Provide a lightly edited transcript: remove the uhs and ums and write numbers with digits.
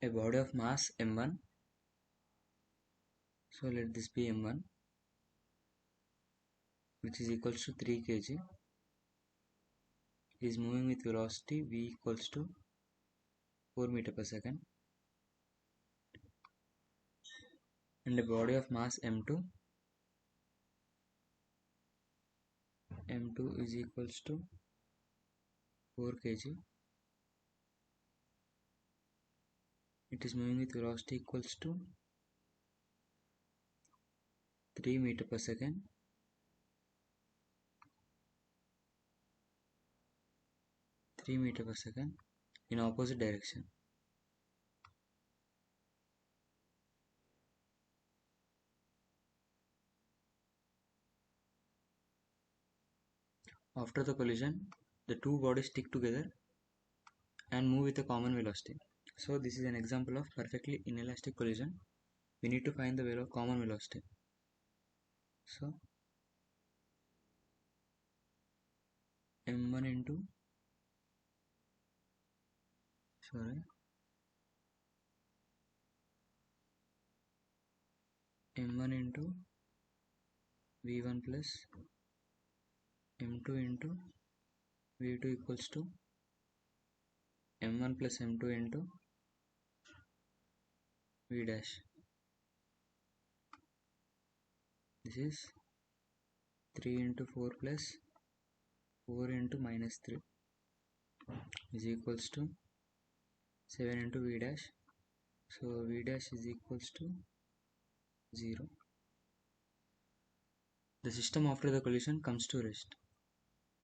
a body of mass m1, so let this be m1, which is equals to 3 kg, is moving with velocity v equals to 4 meter per second, and a body of mass m2 is equals to 4 kg. It is moving with velocity equals to 3 meter per second, in opposite direction. After the collision, the two bodies stick together and move with a common velocity. So this is an example of perfectly inelastic collision. We need to find the common velocity. So m1 into m1 into v1 plus m2 into v2 equals to m1 plus m2 into v dash. This is 3 into 4 plus 4 into minus 3 is equals to 7 into v dash. So v dash is equals to 0. The system after the collision comes to rest.